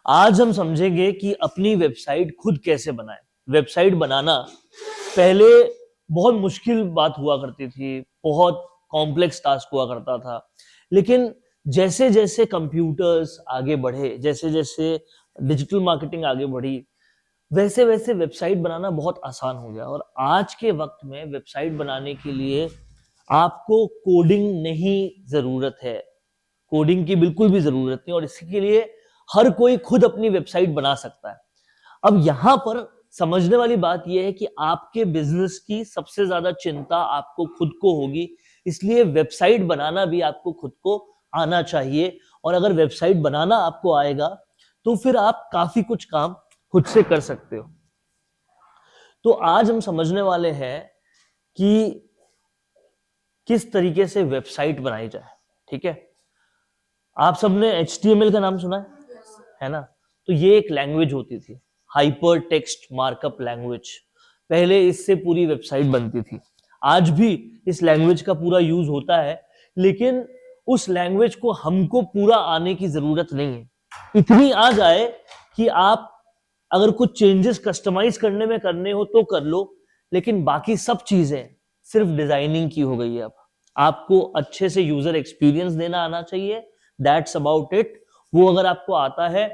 आज हम समझेंगे कि अपनी वेबसाइट खुद कैसे बनाएं। वेबसाइट बनाना पहले बहुत मुश्किल बात हुआ करती थी, बहुत कॉम्प्लेक्स टास्क हुआ करता था। लेकिन जैसे जैसे कंप्यूटर्स आगे बढ़े, जैसे जैसे डिजिटल मार्केटिंग आगे बढ़ी, वैसे वैसे वेबसाइट बनाना बहुत आसान हो गया। और आज के वक्त में वेबसाइट बनाने के लिए आपको कोडिंग नहीं जरूरत है, कोडिंग की बिल्कुल भी जरूरत नहीं, और इसके लिए हर कोई खुद अपनी वेबसाइट बना सकता है। अब यहां पर समझने वाली बात यह है कि आपके बिजनेस की सबसे ज्यादा चिंता आपको खुद को होगी, इसलिए वेबसाइट बनाना भी आपको खुद को आना चाहिए। और अगर वेबसाइट बनाना आपको आएगा तो फिर आप काफी कुछ काम खुद से कर सकते हो। तो आज हम समझने वाले हैं कि किस तरीके से वेबसाइट बनाई जाए। ठीक है, आप सबने HTML का नाम सुना है ना? तो ये एक लैंग्वेज होती थी, हाइपर टेक्स्ट मार्कअप लैंग्वेज। पहले इससे पूरी वेबसाइट बनती थी। आज भी इस लैंग्वेज का पूरा यूज होता है, लेकिन उस लैंग्वेज को हमको पूरा आने की जरूरत नहीं है। इतनी आ जाए कि आप अगर कुछ चेंजेस कस्टमाइज करने में करने हो तो कर लो, लेकिन बाकी सब चीजें सिर्फ डिजाइनिंग की हो गई है। अब आपको अच्छे से यूजर एक्सपीरियंस देना आना चाहिए, दैट्स अबाउट इट। वो अगर आपको आता है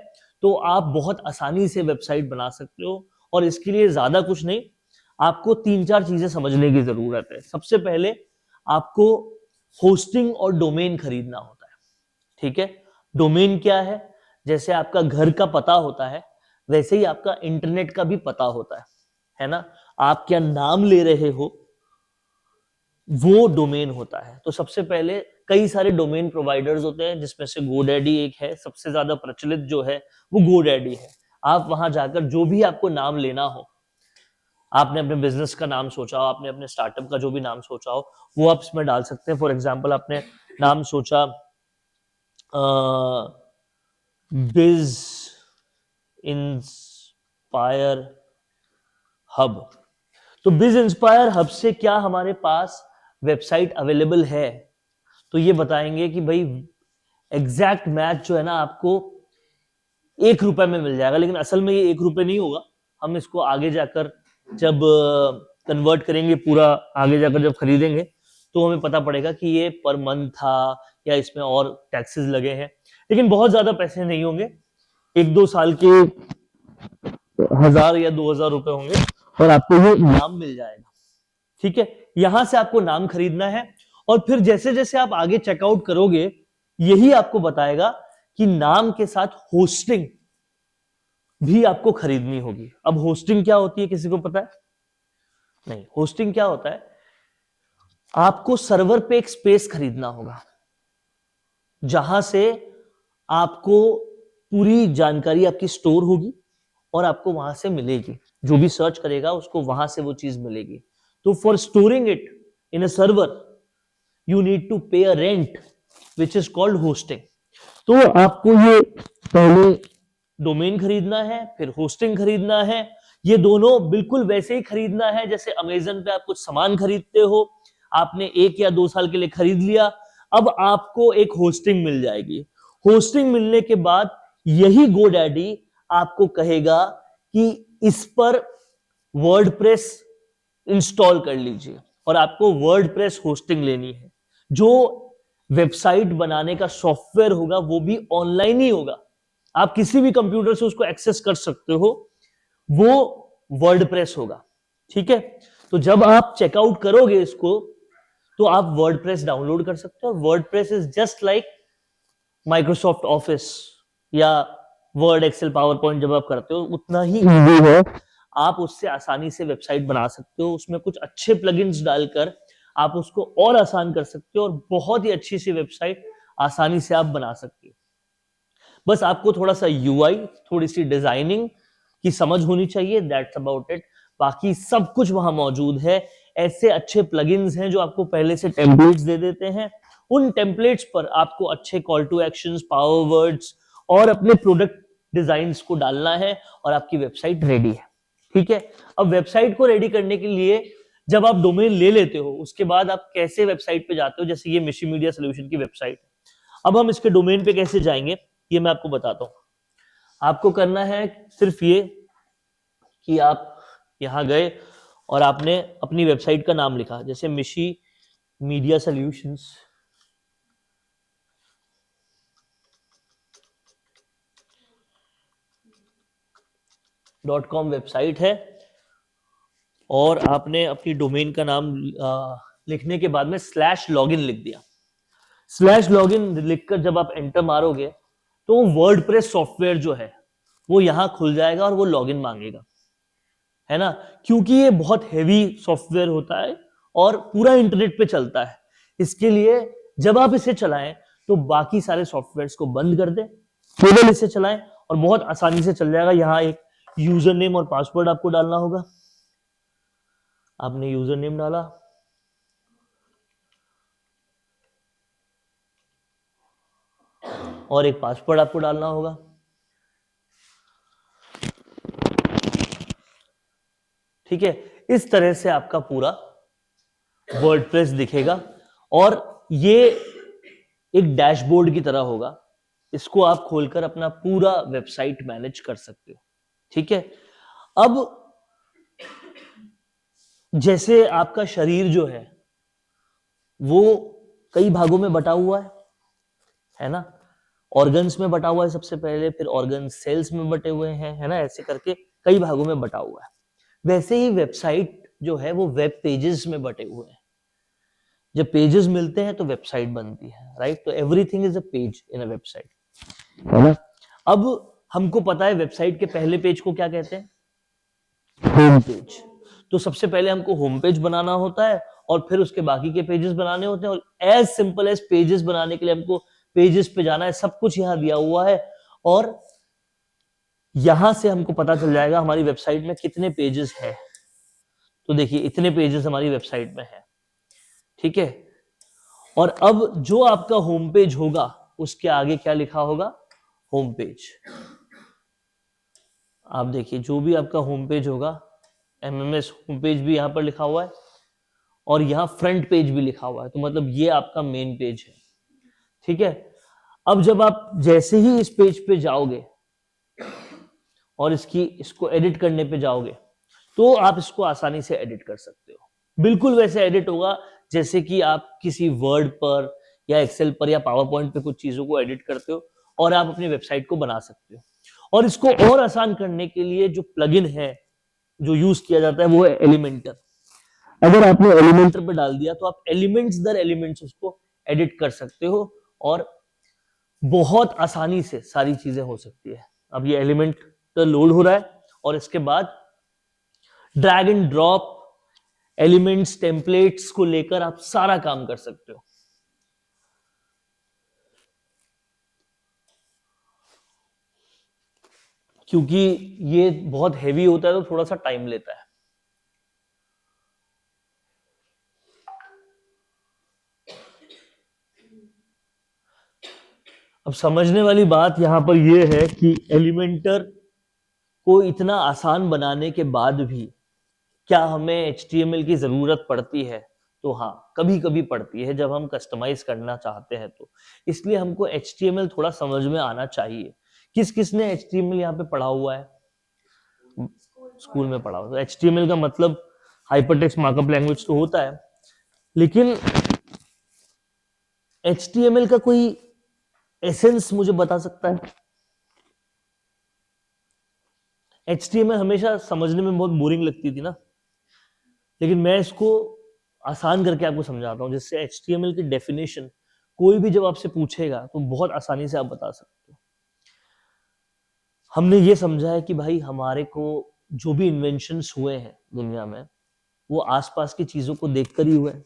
तो आप बहुत आसानी से वेबसाइट बना सकते हो। और इसके लिए ज्यादा कुछ नहीं, आपको 3-4 चीजें समझने की जरूरत है। सबसे पहले आपको होस्टिंग और डोमेन खरीदना होता है। ठीक है, डोमेन क्या है? जैसे आपका घर का पता होता है, वैसे ही आपका इंटरनेट का भी पता होता है ना? आप क्या नाम ले रहे हो, वो डोमेन होता है। तो सबसे पहले कई सारे डोमेन प्रोवाइडर्स होते हैं, जिसमें से गोडैडी एक है, सबसे ज्यादा प्रचलित जो है वो गोडैडी है। आप वहां जाकर जो भी आपको नाम लेना हो, आपने अपने बिजनेस का नाम सोचा हो, आपने अपने स्टार्टअप का जो भी नाम सोचा हो, वो आप इसमें डाल सकते हैं। फॉर एग्जाम्पल, आपने नाम सोचा बिज इंस्पायर हब, तो बिज इंस्पायर हब से क्या हमारे पास वेबसाइट अवेलेबल है? तो ये बताएंगे कि भाई एग्जैक्ट मैच जो है ना आपको 1 रुपए में मिल जाएगा, लेकिन असल में ये 1 रुपए नहीं होगा। हम इसको आगे जाकर जब कन्वर्ट करेंगे, पूरा आगे जाकर जब खरीदेंगे, तो हमें पता पड़ेगा कि ये पर मंथ था या इसमें और टैक्सेस लगे हैं। लेकिन बहुत ज्यादा पैसे नहीं होंगे, 1-2 साल के 1000 या 2000 रुपए होंगे और आपको ये नाम मिल जाएगा। ठीक है, यहां से आपको नाम खरीदना है। और फिर जैसे जैसे आप आगे चेकआउट करोगे, यही आपको बताएगा कि नाम के साथ होस्टिंग भी आपको खरीदनी होगी। अब होस्टिंग क्या होती है, किसी को पता है? नहीं। होस्टिंग क्या होता है? आपको सर्वर पे एक स्पेस खरीदना होगा, जहां से आपको पूरी जानकारी आपकी स्टोर होगी और आपको वहां से मिलेगी। जो भी सर्च करेगा उसको वहां से वो चीज मिलेगी। तो for storing it in a server you need to pay a rent which is called hosting। तो आपको ये पहले डोमेन खरीदना है, फिर होस्टिंग खरीदना है। ये दोनों बिल्कुल वैसे ही खरीदना है जैसे अमेजन पे आप कुछ सामान खरीदते हो। आपने 1 या 2 साल के लिए खरीद लिया, अब आपको एक होस्टिंग मिल जाएगी। होस्टिंग मिलने के बाद यही गोडैडी आपको कहेगा कि इस पर वर्डप्रेस इंस्टॉल कर लीजिए, और आपको वर्डप्रेस होस्टिंग लेनी है। जो वेबसाइट बनाने का सॉफ्टवेयर होगा वो भी ऑनलाइन ही होगा, आप किसी भी कंप्यूटर से उसको एक्सेस कर सकते हो, वो वर्डप्रेस होगा। ठीक है, तो जब आप चेकआउट करोगे इसको, तो आप वर्डप्रेस डाउनलोड कर सकते हो। WordPress is just like Microsoft office या वर्ड, एक्सेल, पावर पॉइंट जब आप करते हो, उतना ही इजी है। आप उससे आसानी से वेबसाइट बना सकते हो। उसमें कुछ अच्छे प्लगइन्स डालकर आप उसको और आसान कर सकते हो, और बहुत ही अच्छी सी वेबसाइट आसानी से आप बना सकते हो। बस आपको थोड़ा सा UI, थोड़ी सी डिजाइनिंग की समझ होनी चाहिए, दैट्स अबाउट इट। बाकी सब कुछ वहां मौजूद है। ऐसे अच्छे प्लगइन्स हैं जो आपको पहले से टेम्पलेट्स दे देते हैं। उन टेम्पलेट्स पर आपको अच्छे call to actions, power words और अपने प्रोडक्ट डिजाइन्स को डालना है, और आपकी वेबसाइट रेडी है। ठीक है, अब वेबसाइट को रेडी करने के लिए जब आप डोमेन ले लेते हो, उसके बाद आप कैसे वेबसाइट पे जाते हो? जैसे ये मिशी मीडिया सोल्यूशन की वेबसाइट है। अब हम इसके डोमेन पे कैसे जाएंगे, ये मैं आपको बताता हूं। आपको करना है सिर्फ ये कि आप यहां गए और आपने अपनी वेबसाइट का नाम लिखा, जैसे मिशी मीडिया सॉल्यूशंस .com वेबसाइट है, और आपने अपनी डोमेन का नाम लिखने के बाद में /login लिख दिया। /login लिखकर जब आप एंटर मारोगे तो वर्डप्रेस सॉफ्टवेयर जो है वो यहां खुल जाएगा और वो लॉगिन मांगेगा, है ना, क्योंकि ये बहुत हैवी सॉफ्टवेयर होता है और पूरा इंटरनेट पे चलता है। इसके लिए जब आप इसे चलाएं तो बाकी सारे सॉफ्टवेयर्स को बंद कर दें, केवल इसे चलाएं और बहुत आसानी से चल जाएगा। यहाँ एक यूजर नेम और पासवर्ड आपको डालना होगा। आपने यूजर नेम डाला, और एक पासवर्ड आपको डालना होगा। ठीक है, इस तरह से आपका पूरा वर्डप्रेस दिखेगा और ये एक डैशबोर्ड की तरह होगा। इसको आप खोलकर अपना पूरा वेबसाइट मैनेज कर सकते हो। ठीक है, अब जैसे आपका शरीर जो है वो कई भागों में बटा हुआ है ना, ऑर्गन्स में बटा हुआ है सबसे पहले, फिर ऑर्गन सेल्स में बटे हुए हैं, है ना, ऐसे करके कई भागों में बटा हुआ है। वैसे ही वेबसाइट जो है वो वेब पेजेस में बटे हुए हैं। जब पेजेस मिलते हैं तो वेबसाइट बनती है, राइट। तो everything is a page in a website, है ना। अब हमको पता है वेबसाइट के पहले पेज को क्या कहते हैं, होम पेज। तो सबसे पहले हमको होम पेज बनाना होता है और फिर उसके बाकी के पेजेस बनाने होते हैं, और एज सिंपल एज पेजेस बनाने के लिए हमको पेजेस पे जाना है। सब कुछ यहां दिया हुआ है और यहां से हमको पता चल जाएगा हमारी वेबसाइट में कितने पेजेस हैं। तो देखिए इतने पेजेस हमारी वेबसाइट में है। ठीक है, और अब जो आपका होम पेज होगा उसके आगे क्या लिखा होगा, होम पेज। आप देखिए जो भी आपका होम पेज होगा, एमएमएस होम पेज भी यहां पर लिखा हुआ है और यहां फ्रंट पेज भी लिखा हुआ है। तो मतलब ये आपका मेन पेज है। ठीक है, अब जब आप जैसे ही इस पेज पे जाओगे और इसको एडिट करने पे जाओगे तो आप इसको आसानी से एडिट कर सकते हो। बिल्कुल वैसे एडिट होगा जैसे कि आप किसी वर्ड पर या एक्सेल पर या पावर पॉइंट पे कुछ चीजों को एडिट करते हो और आप अपनी वेबसाइट को बना सकते हो। और इसको और आसान करने के लिए जो प्लगइन है जो यूज किया जाता है वो है एलिमेंटर। अगर आपने एलिमेंटर पे डाल दिया तो आप एलिमेंट्स दर एलिमेंट्स उसको एडिट कर सकते हो और बहुत आसानी से सारी चीजें हो सकती है। अब ये एलिमेंटर लोड हो रहा है और इसके बाद drag and drop elements templates को लेकर आप सारा काम कर सकते हो। क्योंकि ये बहुत हैवी होता है तो थोड़ा सा टाइम लेता है। अब समझने वाली बात यहां पर यह है कि एलिमेंटर को इतना आसान बनाने के बाद भी क्या हमें HTML की जरूरत पड़ती है, तो हाँ कभी कभी पड़ती है जब हम कस्टमाइज करना चाहते हैं। तो इसलिए हमको HTML थोड़ा समझ में आना चाहिए। किस किसने HTML यहाँ पे पढ़ा हुआ है, स्कूल में पढ़ा हुआ। तो HTML का मतलब हाइपरटेक्स्ट मार्कअप लैंग्वेज तो होता है, लेकिन HTML का कोई एसेंस मुझे बता सकता है? HTML हमेशा समझने में बहुत बोरिंग लगती थी ना, लेकिन मैं इसको आसान करके आपको समझाता हूं, जिससे HTML की डेफिनेशन कोई भी जब आपसे पूछेगा तो बहुत आसानी से आप बता सकते हो। हमने ये समझा है कि भाई हमारे को जो भी इन्वेंशंस हुए हैं दुनिया में वो आसपास की चीजों को देखकर ही हुए हैं।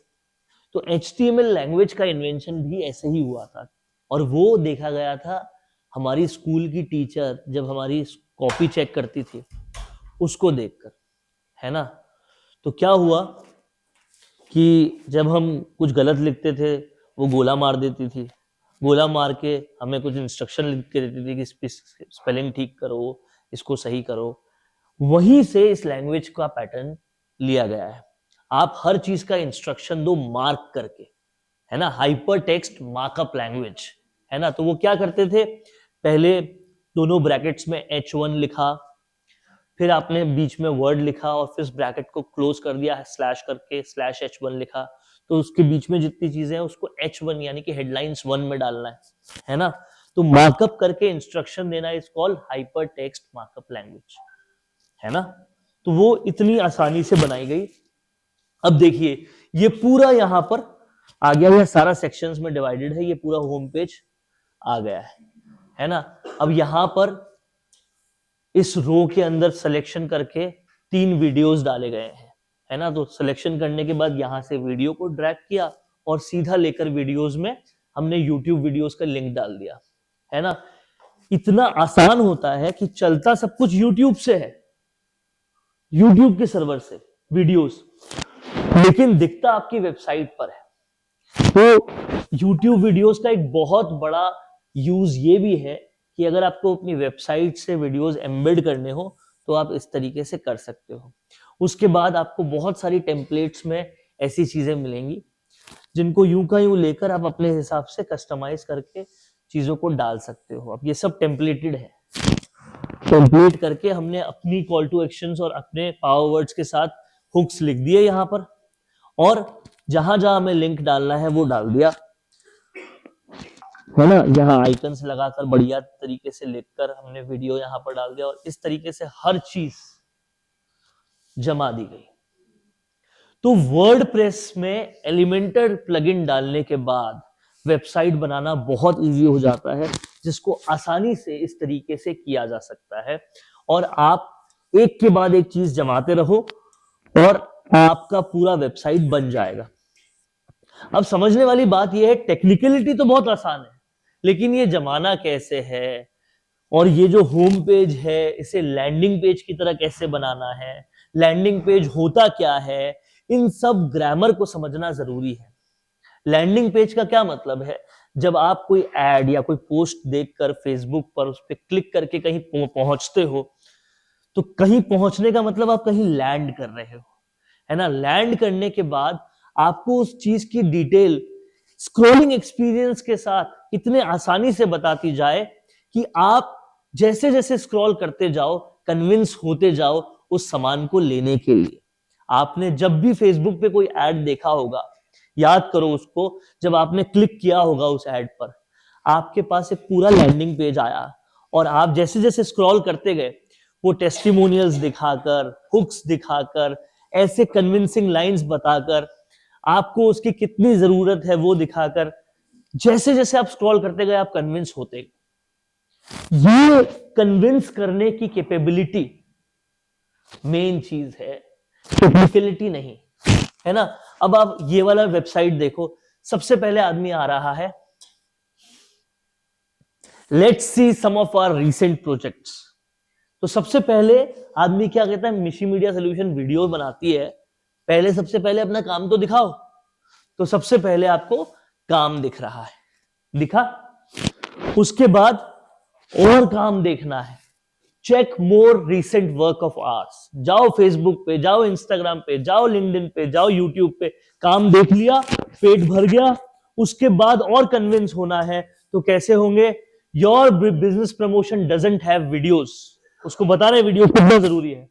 तो HTML लैंग्वेज का इन्वेंशन भी ऐसे ही हुआ था और वो देखा गया था हमारी स्कूल की टीचर जब हमारी कॉपी चेक करती थी उसको देखकर, है ना। तो क्या हुआ कि जब हम कुछ गलत लिखते थे वो गोला मार देती थी, गोला मार के हमें कुछ इंस्ट्रक्शन लिख के देती थी कि स्पेलिंग ठीक करो, इसको सही करो। वहीं से इस लैंग्वेज का पैटर्न लिया गया है। आप हर चीज का इंस्ट्रक्शन दो मार्क करके, है ना, हाइपर टेक्स्ट मार्कअप लैंग्वेज, है ना। तो वो क्या करते थे, पहले दोनों ब्रैकेट्स में H1 लिखा, फिर आपने बीच में वर्ड लिखा और फिर ब्रैकेट को क्लोज कर दिया स्लैश करके /H1 लिखा, तो उसके बीच में जितनी चीजें हैं उसको H1 यानी कि हेडलाइंस 1 में डालना है ना। तो मार्कअप करके इंस्ट्रक्शन देना is called hyper text markup language, है ना। तो वो इतनी आसानी से बनाई गई। अब देखिए ये पूरा यहां पर आ गया, यह सारा सेक्शंस में डिवाइडेड है, ये पूरा होम पेज आ गया है ना। अब यहां पर इस रो के अंदर सिलेक्शन करके 3 वीडियोस डाले गए हैं, है ना। तो सिलेक्शन करने के बाद यहां से वीडियो को ड्रैग किया और सीधा लेकर वीडियोस में हमने यूट्यूब वीडियोस का लिंक डाल दिया, है ना। इतना आसान होता है कि चलता सब कुछ यूट्यूब से है, यूट्यूब के सर्वर से वीडियोस, लेकिन दिखता आपकी वेबसाइट पर है। तो यूट्यूब वीडियोस का एक बहुत बड़ा यूज ये भी है कि अगर आपको अपनी वेबसाइट से वीडियोस एम्बेड करने हो तो आप इस तरीके से कर सकते हो। उसके बाद आपको बहुत सारी टेम्पलेट्स में ऐसी चीजें मिलेंगी जिनको यूं का यूं लेकर आप अपने हिसाब से कस्टमाइज करके चीजों को डाल सकते हो। अब ये सब टेम्पलेटेड है, टेम्पलेट करके हमने अपनी कॉल टू एक्शंस और अपने पावर वर्ड्स के साथ हुक्स लिख दिए यहां पर, और जहां जहां हमें लिंक डालना है वो डाल दिया, है ना। यहाँ आइकन्स लगाकर बढ़िया तरीके से लिखकर हमने वीडियो यहाँ पर डाल दिया और इस तरीके से हर चीज जमा दी गई। तो वर्डप्रेस में एलिमेंटर प्लगइन डालने के बाद वेबसाइट बनाना बहुत इजी हो जाता है, जिसको आसानी से इस तरीके से किया जा सकता है और आप एक के बाद एक चीज जमाते रहो और आपका पूरा वेबसाइट बन जाएगा। अब समझने वाली बात यह है, टेक्निकलिटी तो बहुत आसान है, लेकिन ये जमाना कैसे है और ये जो होम पेज है इसे लैंडिंग पेज की तरह कैसे बनाना है, लैंडिंग पेज होता क्या है, इन सब ग्रामर को समझना जरूरी है। लैंडिंग पेज का क्या मतलब है, जब आप कोई एड या कोई पोस्ट देखकर फेसबुक पर उस पर क्लिक करके कहीं पहुंचते हो, तो कहीं पहुंचने का मतलब आप कहीं लैंड कर रहे हो, है ना। लैंड करने के बाद आपको उस चीज की डिटेल स्क्रॉलिंग एक्सपीरियंस के साथ इतने आसानी से बताती जाए कि आप जैसे जैसे स्क्रॉल करते जाओ कन्विंस होते जाओ उस सामान को लेने के लिए। आपने जब भी फेसबुक पे कोई ऐड देखा होगा, याद करो उसको, जब आपने क्लिक किया होगा उस ऐड पर, आपके पास एक पूरा लैंडिंग पेज आया और आप जैसे जैसे स्क्रॉल करते गए वो टेस्टिमोनियल्स दिखाकर, हुक्स दिखाकर, ऐसे कन्विंसिंग लाइंस बताकर, आपको उसकी कितनी जरूरत है वो दिखाकर, जैसे जैसे आप स्क्रॉल करते गए आप कन्विंस होते गए। ये कन्विंस करने की कैपेबिलिटी मेन चीज है, टेक्निकलिटी नहीं, है ना। अब आप ये वाला वेबसाइट देखो, सबसे पहले आदमी आ रहा है, let's see some of our recent projects. तो सबसे पहले आदमी क्या कहता है, मिशी मीडिया सोल्यूशन वीडियो बनाती है, पहले सबसे पहले अपना काम तो दिखाओ। तो सबसे पहले आपको काम दिख रहा है, दिखा, उसके बाद और काम देखना है, check more recent work of ours, जाओ फेसबुक पे, जाओ इंस्टाग्राम पे, जाओ लिंक्डइन पे, जाओ यूट्यूब पे, काम देख लिया, पेट भर गया। उसके बाद और कन्विंस होना है, तो कैसे होंगे, your business promotion doesn't have videos, उसको बता रहे वीडियो कितना जरूरी है।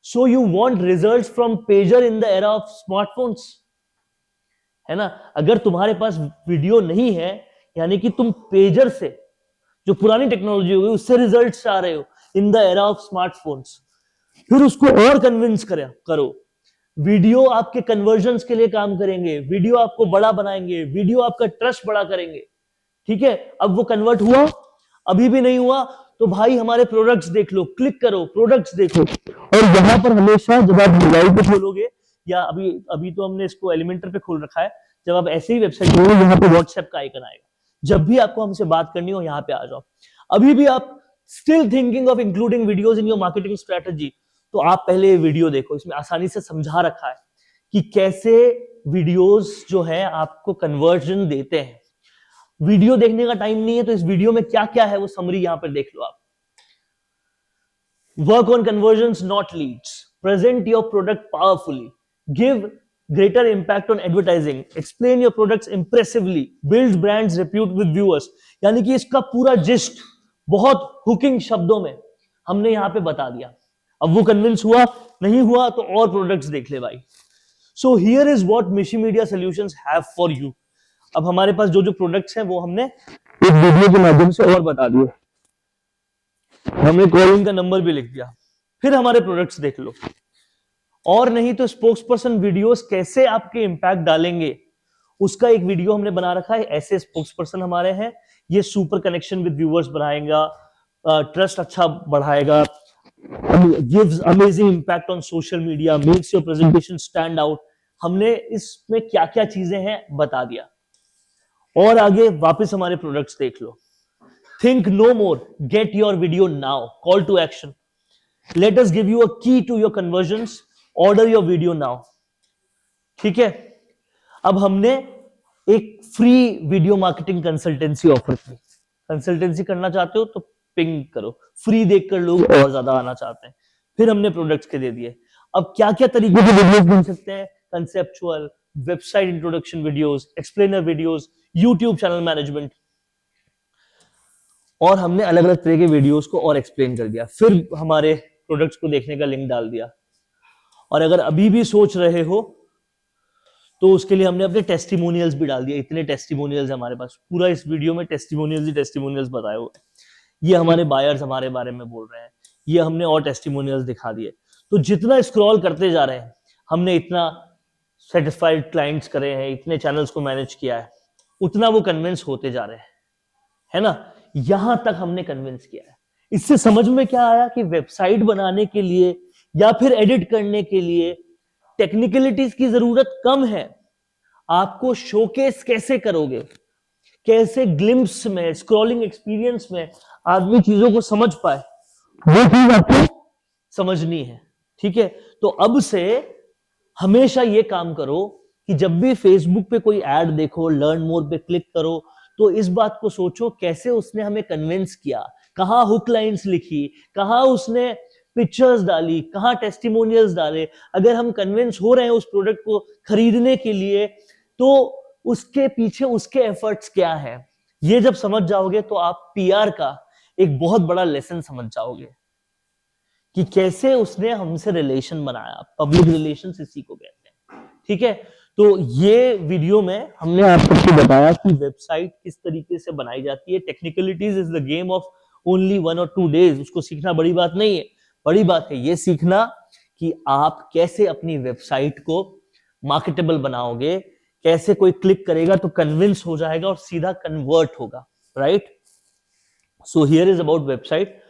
So you want results from pager in the era of smartphones, है ना। अगर तुम्हारे पास वीडियो नहीं है, यानी कि तुम पेजर से, जो पुरानी टेक्नोलॉजी हो गई, उससे रिजल्ट्स चाह रहे हो in the era of smartphones, फिर उसको और कन्विंस करो। वीडियो आपके कन्वर्जन्स के लिए काम करेंगे, वीडियो आपको बड़ा बनाएंगे, वीडियो आपका ट्रस्ट बड़ा करेंगे, ठीक है। अब वो कन्वर्ट हुआ, अभी भी नहीं हुआ, तो भाई हमारे प्रोडक्ट्स देख लो, क्लिक करो, प्रोडक्ट्स देखो। और यहां पर हमेशा जब आप मोबाइल पे खोलोगे, या अभी तो हमने इसको एलिमेंटर पे खोल रखा है, जब आप ऐसे ही वेबसाइट खोलोगे, यहाँ पे व्हाट्सएप का आइकन आएगा, जब भी आपको हमसे बात करनी हो यहाँ पे आ जाओ। अभी भी आप still thinking of including videos in your marketing strategy, तो आप पहले ये वीडियो देखो, इसमें आसानी से समझा रखा है कि कैसे वीडियोस जो है आपको कन्वर्जन देते हैं। वीडियो देखने का टाइम नहीं है, तो इस वीडियो में क्या क्या है वो समरी यहां पर देख लो आप। Work on convergence not leads, present your product powerfully, give greater impact on advertising, explain your products impressively, build brands repute with viewers। यानी कि इसका पूरा जिस्ट, बहुत हुकिंग शब्दों में हमने यहाँ पे बता दिया। अब वो कन्विंस हुआ, नहीं हुआ तो और प्रोडक्ट्स देख ले भाई। सो हियर इज व्हाट मिशी media solutions have for you. अब हमारे पास जो जो प्रोडक्ट्स हैं वो हमने इस वीडियो के माध्यम से और बता दिए, हमने कॉलिंग का नंबर भी लिख दिया। फिर हमारे प्रोडक्ट्स देख लो, और नहीं तो स्पोक्स पर्सन वीडियोस कैसे आपके इंपैक्ट डालेंगे उसका एक वीडियो हमने बना रखा है। ऐसे स्पोक्स पर्सन हमारे हैं, ये सुपर कनेक्शन विद व्यूअर्स बनाएगा, ट्रस्ट अच्छा बढ़ाएगा, gives amazing impact on social media, makes your presentation stand out. हमने इसमें क्या क्या चीजें हैं बता दिया। और आगे वापस हमारे प्रोडक्ट्स देख लो। Think no more, get your video now, call to action, let us give you a key to your conversions, order your video now. ठीक है, अब हमने एक free video marketing consultancy offer की। कंसल्टेंसी करना चाहते हो तो पिंग करो, फ्री देखकर लोग और ज्यादा आना चाहते हैं। फिर हमने प्रोडक्ट्स के दे दिए। अब क्या क्या तरीके के वीडियोस बन सकते हैं, conceptual, website introduction videos, explainer videos, YouTube channel management, और हमने अलग अलग तरह के वीडियोस को और एक्सप्लेन कर दिया। फिर हमारे प्रोडक्ट्स को देखने का लिंक डाल दिया। और अगर अभी भी सोच रहे हो तो उसके लिए हमने अपने टेस्टिमोनियल्स भी डाल दिए। इतने टेस्टिमोनियल्स हमारे पास, पूरा इस वीडियो में टेस्टिमोनियल्स ही टेस्टिमोनियल्स बताए हुए। ये हमारे बायर्स हमारे बारे में बोल रहे हैं, ये हमने और टेस्टिमोनियल्स दिखा दिए। तो जितना स्क्रॉल करते जा रहे हैं, हमने इतना सेटिस्फाइड क्लाइंट्स करे हैं, इतने चैनल्स को मैनेज किया है, उतना वो कन्विंस होते जा रहे हैं, है ना। यहां तक हमने कन्विंस किया है। इससे समझ में क्या आया कि वेबसाइट बनाने के लिए या फिर एडिट करने के लिए टेक्निकलिटीज की जरूरत कम है। आपको शोकेस कैसे करोगे, कैसे ग्लिम्स में, स्क्रॉलिंग एक्सपीरियंस में आदमी चीजों को समझ पाए, वो चीज आपको समझनी है। ठीक है, तो अब से हमेशा ये काम करो कि जब भी फेसबुक पे कोई ऐड देखो, लर्न मोर पे क्लिक करो, तो इस बात को सोचो कैसे उसने हमें कन्विंस किया, कहां हुक लाइंस लिखी, कहां उसने पिक्चर्स डाली, कहां टेस्टिमोनियल्स डाले। अगर हम कन्विंस हो रहे हैं उस प्रोडक्ट को खरीदने के लिए, तो उसके पीछे उसके एफर्ट्स क्या है, ये जब समझ जाओगे तो आप पीआर का एक बहुत बड़ा लेसन समझ जाओगे कि कैसे उसने हमसे रिलेशन बनाया। पब्लिक रिलेशंस इसी को कहते हैं। ठीक है, तो ये वीडियो में हमने आप सबको बताया कि वेबसाइट किस तरीके से बनाई जाती है। Technicalities is the game of only 1 और 2 डेज। उसको सीखना बड़ी बात नहीं है, बड़ी बात है ये सीखना कि आप कैसे अपनी वेबसाइट को मार्केटेबल बनाओगे, कैसे कोई क्लिक करेगा तो कन्विंस हो जाएगा और सीधा कन्वर्ट होगा, right. So here is about website.